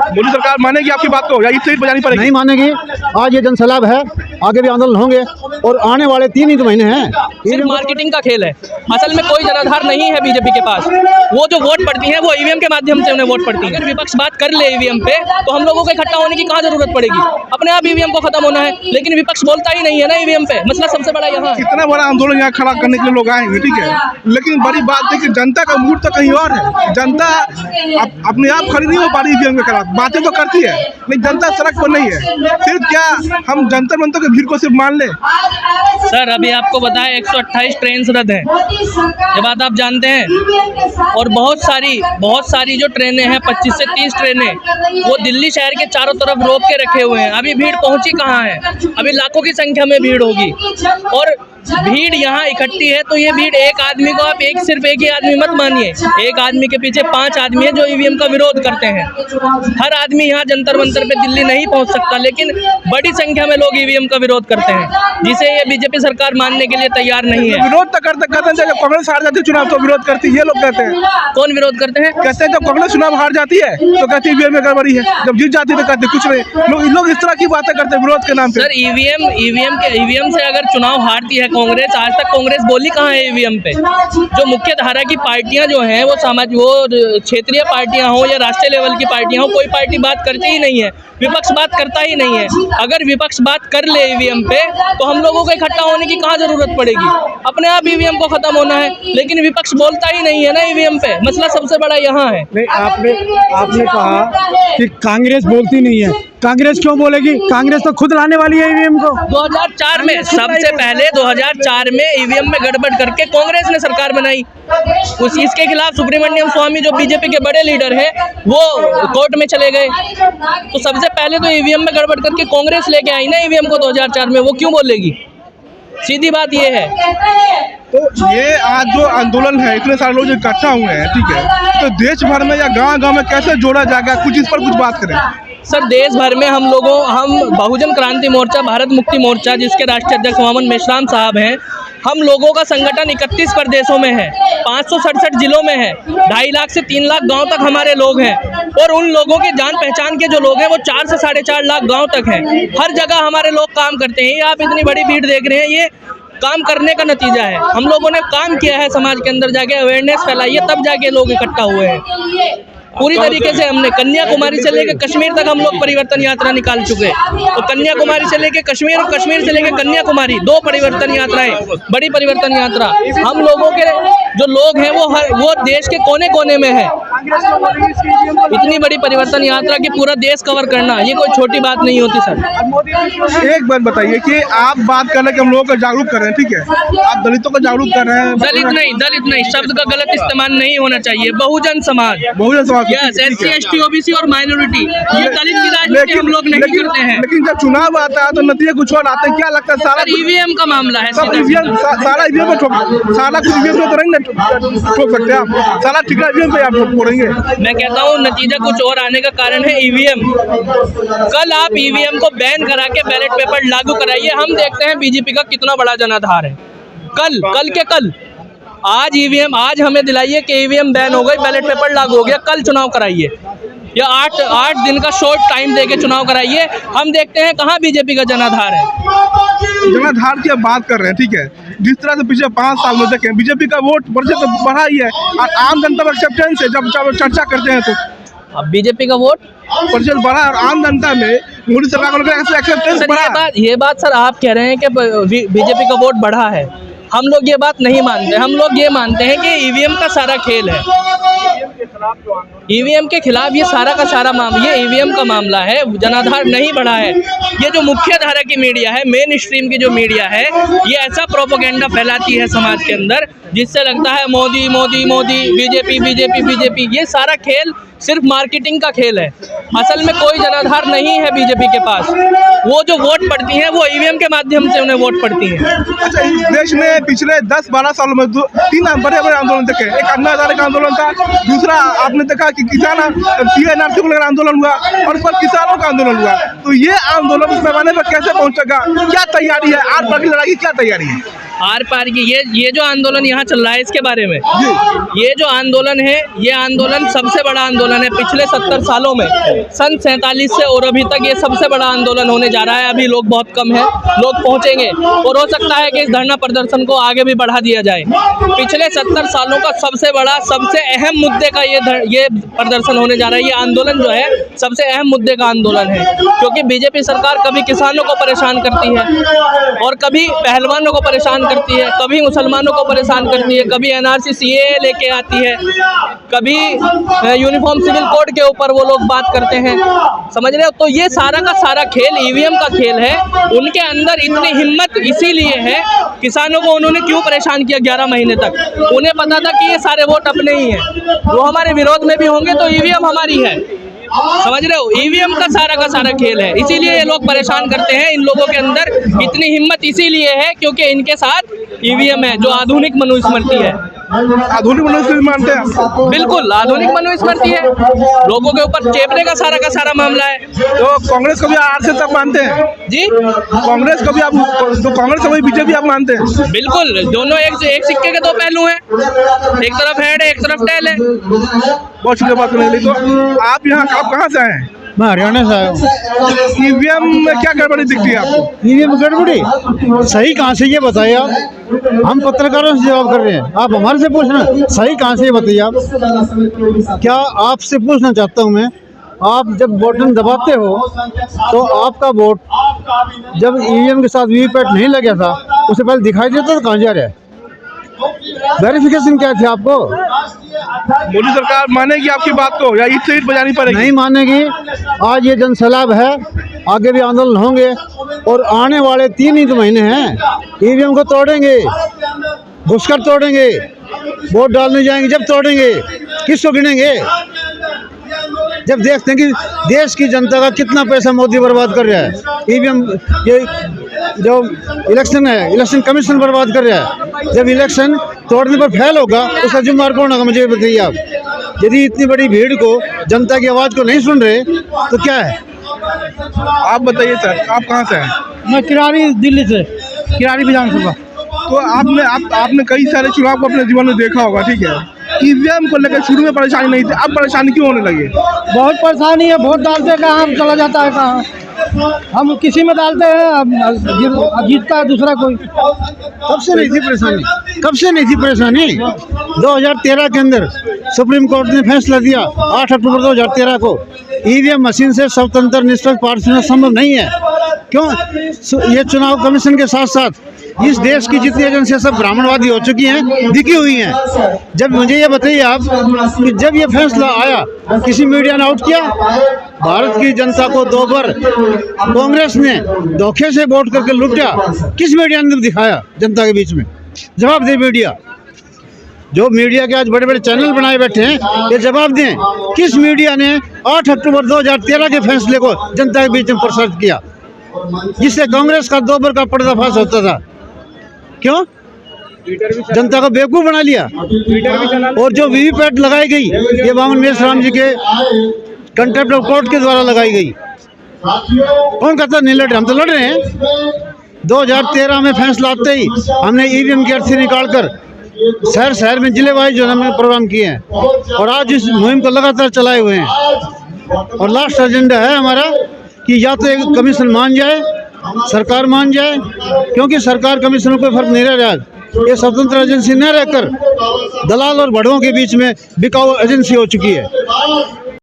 मोदी सरकार मानेगी आपकी बात को या इस सीट बजानी पड़ेगी? नहीं मानेगी। आज ये जनसैलाब है, आगे भी आंदोलन होंगे और आने वाले 3 ही तो महीने हैं। सिर्फ मार्केटिंग का खेल है। असल में कोई जनाधार नहीं है बीजेपी के पास। वो जो वोट पड़ती है वो ईवीएम के माध्यम से उन्हें वोट पड़ती है। अगर विपक्ष बात कर ले ईवीएम पे तो हम लोगों को इकट्ठा होने की कहाँ जरूरत पड़ेगी? अपने आप ईवीएम को खत्म होना है, लेकिन विपक्ष बोलता ही नहीं है ना ईवीएम पे। मसला सबसे बड़ा यहाँ है। इतना बड़ा आंदोलन यहाँ खड़ा करने के लिए लोग आएंगे, ठीक है, लेकिन बड़ी बात है कि जनता का मूड तो कहीं और है। जनता अपने आप खड़ी नहीं हो पा रही ईवीएम के खिलाफ। बातें तो करती है लेकिन जनता सड़क पर नहीं है। सिर्फ क्या हम जंतर मंतर की भीड़ को सिर्फ मान ले? सर अभी आपको बताया 128 ट्रेन रद्द हैं, ये बात आप जानते हैं। और बहुत सारी जो ट्रेनें हैं, 25 से 30 ट्रेनें वो दिल्ली शहर के चारों तरफ रोक के रखे हुए हैं। अभी भीड़ पहुंची कहाँ है? अभी लाखों की संख्या में भीड़ होगी और भीड़ यहाँ इकट्ठी है तो ये भीड़ एक आदमी को आप सिर्फ एक ही आदमी मत मानिए। एक आदमी के पीछे 5 आदमी है जो ईवीएम का विरोध करते हैं। हर आदमी यहाँ जंतर मंतर पे दिल्ली नहीं पहुँच सकता, लेकिन बड़ी संख्या में लोग ईवीएम का विरोध करते हैं, जिसे ये बीजेपी सरकार मानने के लिए तैयार नहीं है। विरोध तो करते जब कांग्रेस हार जाती है चुनाव तो विरोध करती है, ये लोग कहते हैं। कौन विरोध करते हैं? कहते हैं जब कांग्रेस चुनाव हार जाती है तो कहती है ईवीएम में गड़बड़ी है, जब जीत जाती है तो कहते कुछ नहीं। लोग इस तरह की बातें करते हैं विरोध के नाम पे। सर ईवीएम से अगर चुनाव हारती है कांग्रेस, आज तक कांग्रेस बोली कहाँ है ईवीएम पे? जो मुख्य धारा की पार्टियां जो हैं वो क्षेत्रीय पार्टियां हो या राष्ट्रीय लेवल की पार्टियां हो, कोई पार्टी बात करती ही नहीं है। विपक्ष बात करता ही नहीं है। अगर विपक्ष बात कर ले ईवीएम पे तो हम लोगों को इकट्ठा होने की कहाँ जरूरत पड़ेगी? अपने आप ईवीएम को खत्म होना है, लेकिन विपक्ष बोलता ही नहीं है ना ईवीएम पे। मसला सबसे बड़ा यहाँ है। नहीं, आपने कहा कि कांग्रेस बोलती नहीं है। कांग्रेस क्यों बोलेगी? कांग्रेस तो खुद लाने वाली है ईवीएम को। 2004 में सबसे पहले 2004 में ईवीएम में गड़बड़ करके कांग्रेस ने सरकार बनाई। इसके खिलाफ सुब्रमण्यम स्वामी जो बीजेपी के बड़े लीडर हैं वो कोर्ट में चले गए। तो सबसे पहले तो ईवीएम में गड़बड़ करके कांग्रेस लेके आई ना ईवीएम को 2004 में। वो क्यों बोलेगी? सीधी बात ये है। तो ये आज जो आंदोलन है, इतने सारे लोग जो इकट्ठा हुए हैं, ठीक है, तो देश भर में या गांव-गांव में कैसे जोड़ा जाएगा? कुछ इस पर कुछ बात करें। सर देश भर में हम बहुजन क्रांति मोर्चा, भारत मुक्ति मोर्चा, जिसके राष्ट्रीय अध्यक्ष मोहम्मद मेश्राम साहब हैं, हम लोगों का संगठन 31 प्रदेशों में है, 567 जिलों में है, 2.5 लाख से 3 लाख गांव तक हमारे लोग हैं। और उन लोगों के जान पहचान के जो लोग हैं वो 4 से 4.5 लाख गांव तक हैं। हर जगह हमारे लोग काम करते हैं। ये आप इतनी बड़ी भीड़ देख रहे हैं, ये काम करने का नतीजा है। हम लोगों ने काम किया है, समाज के अंदर जाके अवेयरनेस फैलाई है, तब जाके लोग इकट्ठा हुए हैं। पूरी तरीके से हमने कन्याकुमारी से लेकर कश्मीर तक हम लोग परिवर्तन यात्रा निकाल चुके हैं। तो कन्याकुमारी से लेकर कश्मीर और कश्मीर से लेकर कन्याकुमारी 2 परिवर्तन यात्राएं, बड़ी परिवर्तन यात्रा। हम लोगों के जो लोग हैं वो देश के कोने कोने में है। इतनी बड़ी परिवर्तन यात्रा की पूरा देश कवर करना ये कोई छोटी बात नहीं होती सर। एक बात बताइए कि आप बात कर रहे हैं कि हम लोगों को जागरूक कर रहे हैं, ठीक है, आप दलितों को जागरूक कर रहे हैं। दलित नहीं शब्द का गलत इस्तेमाल नहीं होना चाहिए। Bahujan Samaj yes, SC ST OBC और माइनॉरिटी, ये दलित की राजनीति हम लोग नहीं करते हैं। लेकिन जब चुनाव आता है तो नतीजे कुछ और आते हैं। क्या लगता है? सारा ईवीएम का मामला है। सारा ईवीएम में सारा कुछ ईवीएम में तो नहीं ठोक सकते आप। सारा ठिकरा ईवीएम पे आप फोड़ेंगे। मैं कहता हूँ नतीजा कुछ और आने का कारण है ईवीएम। कल आप ईवीएम को बैन करा के बैलेट पेपर लागू कराइए, हम देखते हैं बीजेपी का कितना बड़ा जनाधार है। कल आज हमें दिलाइए कि ईवीएम बैन हो गई, बैलेट पेपर लागू हो गया, कल चुनाव कराइए या 8 दिन का शॉर्ट टाइम देके चुनाव कराइए। हम देखते हैं कहाँ बीजेपी का जनाधार है। जनाधार की अब बात कर रहे हैं, ठीक है, जिस तरह से पिछले 5 साल में देखें बीजेपी का वोट प्रतिशत तो बढ़ा ही है और आम जनता का एक्सेप्टेंस है। जब चर्चा करते हैं तो अब बीजेपी का वोट प्रतिशत बढ़ा और आम जनता में मोदी सरकार का एक्सेप्टेंस बढ़ा। ये बात सर आप कह रहे हैं कि बीजेपी का वोट बढ़ा है। हम लोग ये बात नहीं मानते। हम लोग ये मानते हैं कि ईवीएम का सारा खेल है। ईवीएम के खिलाफ ये सारा का सारा मामला, ये ईवीएम का मामला है, जनाधार नहीं बढ़ा है। ये जो मुख्य धारा की मीडिया है, मेन स्ट्रीम की जो मीडिया है, ये ऐसा प्रोपेगेंडा फैलाती है समाज के अंदर जिससे लगता है Modi Modi Modi, BJP BJP BJP. ये सारा खेल सिर्फ मार्केटिंग का खेल है। असल में कोई जनाधार नहीं है बीजेपी के पास। वो जो वोट पड़ती हैं वो ईवीएम के माध्यम से उन्हें वोट पड़ती हैं। अच्छा, इस देश में पिछले 10-12 सालों में 3 बड़े आंदोलन देखे। एक अन्ना हजारे का आंदोलन था, दूसरा आपने देखा कि किसान CNRC को लेकर आंदोलन हुआ और इस पर किसानों का आंदोलन हुआ। तो ये आंदोलन उस पैमाने पर कैसे पहुंचेगा? क्या तैयारी है? 8 बार की लड़ाई की क्या तैयारी है? आर पार की ये जो आंदोलन यहाँ चल रहा है इसके बारे में, ये जो आंदोलन है, ये आंदोलन सबसे बड़ा आंदोलन है पिछले 70 सालों में। सन 47 से और अभी तक ये सबसे बड़ा आंदोलन होने जा रहा है। अभी लोग बहुत कम है, लोग पहुँचेंगे और हो सकता है कि इस धरना प्रदर्शन को आगे भी बढ़ा दिया जाए। पिछले 70 सालों का सबसे बड़ा, सबसे अहम मुद्दे का ये प्रदर्शन होने जा रहा है। ये आंदोलन जो है सबसे अहम मुद्दे का आंदोलन है, क्योंकि बीजेपी सरकार कभी किसानों को परेशान करती है और कभी पहलवानों को परेशान करती है, कभी मुसलमानों को परेशान करती है, कभी एनआरसी सीएए लेके आती है, कभी यूनिफॉर्म सिविल कोड के ऊपर वो लोग बात करते हैं, समझ रहे हो। तो ये सारा का सारा खेल ईवीएम का खेल है। उनके अंदर इतनी हिम्मत इसीलिए है, किसानों को उन्होंने क्यों परेशान किया 11 महीने तक। उन्हें पता था कि ये सारे वोट अपने ही हैं, वो हमारे विरोध में भी होंगे तो ईवीएम हमारी है, समझ रहे हो। ईवीएम का सारा खेल है, इसीलिए ये लोग परेशान करते हैं। इन लोगों के अंदर इतनी हिम्मत इसीलिए है क्योंकि इनके साथ ईवीएम है, जो आधुनिक मनुस्मृति है। आधुनिक मनुस्मृति मानते हैं? बिल्कुल आधुनिक मनुस्मृति है, लोगों के ऊपर चेपने का सारा मामला है। तो कांग्रेस को भी आर से तक मानते हैं जी, कांग्रेस को भी आप, तो कांग्रेस को भी बीजेपी आप मानते हैं? बिल्कुल, दोनों एक सिक्के के दो पहलू हैं, एक तरफ हेड है, एक तरफ टेल है। बहुत शुक्रिया बात करने के लिए। तो आप यहाँ, आप कहाँ से आए हैं? मैं हरियाणा से आया हूँ। ईवीएम में क्या गड़बड़ी दिखती है आपको? ईवीएम गड़बड़ी सही कहाँ से, ये बताइए आप। हम पत्रकारों से जवाब कर रहे हैं, आप हमारे से पूछना सही कहाँ से, ये बताइए आप। क्या आपसे पूछना चाहता हूँ मैं, आप जब बटन दबाते हो तो आपका वोट जब ईवीएम के साथ वीवीपैट नहीं लगा था उससे पहले दिखाई देता तो कहाँ जा रहा है? वेरिफिकेशन क्या थी आपको? मोदी सरकार मानेगी आपकी बात को या ईट से ईट बजानी पड़ेगी? नहीं मानेगी। आज ये जन सैलाब है, आगे भी आंदोलन होंगे और आने वाले 3 ही तो महीने हैं। ईवीएम को तोड़ेंगे, घुसकर तोड़ेंगे, वोट डालने जाएंगे जब तोड़ेंगे। किसको गिनेंगे? जब देखते हैं कि देश की जनता का कितना पैसा मोदी बर्बाद कर रहा है। ईवीएम, ये जो इलेक्शन है, इलेक्शन कमीशन बर्बाद कर रहा है। जब इलेक्शन तोड़ने पर फेल होगा उसका जिम्मेदार कौन होगा, मुझे बताइए आप। यदि इतनी बड़ी भीड़ को, जनता की आवाज़ को नहीं सुन रहे तो क्या है? आप बताइए सर, आप कहाँ से हैं? मैं किरारी, दिल्ली से, किरारी विधानसभा। तो आपने कई सारे चुनाव को अपने जीवन में देखा होगा, ठीक है। ईवीएम को लेकर शुरू में परेशानी नहीं थी, अब परेशानी क्यों होने लगी? बहुत परेशानी है, वोट डालते कहाँ, हम चला जाता है कहाँ, हम किसी में डालते हैं, अब जीतता है दूसरा कोई। कब से नहीं थी परेशानी? कब से नहीं थी परेशानी? 2013 के अंदर सुप्रीम कोर्ट ने फैसला दिया 8 अक्टूबर 2013 को, ईवीएम मशीन से स्वतंत्र निष्पक्ष पार्टिशन संभव नहीं है। क्यों? ये चुनाव कमीशन के साथ साथ इस देश की जितनी एजेंसियां सब ब्राह्मणवादी हो चुकी हैं, बिकी हुई हैं। जब मुझे ये बताइए आप कि जब ये फैसला आया किसी मीडिया ने आउट किया? भारत की जनता को 2 बार कांग्रेस ने धोखे से वोट करके लूटा, किस मीडिया ने दिखाया जनता के बीच में? जवाब दे मीडिया, जो मीडिया के आज बड़े बड़े चैनल बनाए बैठे हैं, ये जवाब दें किस मीडिया ने 8 अक्टूबर 2013 के फैसले को जनता के बीच में प्रसारित किया, जिससे कांग्रेस का 2 बार का पर्दाफाश होता था। क्यों? जनता को बेवकूफ़ बना लिया। और जो वीवीपैट लगाई गई ये वामन मेश्राम जी के कंटेम्प्ट ऑफ कोर्ट के द्वारा लगाई गई। कौन कहता नहीं लड़ रहे? हम तो लड़ रहे हैं। 2013 में फैसला आते ही हमने ईवीएम की अर्थी निकालकर शहर में जिले वाइज जो हमने प्रोग्राम किए हैं और आज इस मुहिम को लगातार चलाए हुए हैं। और लास्ट एजेंडा है हमारा कि या तो एक कमीशन मान जाए, सरकार मान जाए, क्योंकि सरकार कमीशन में कोई फर्क नहीं रह रहा है। ये स्वतंत्र एजेंसी न रहकर दलाल और बड़ों के बीच में बिकाऊ एजेंसी हो चुकी है।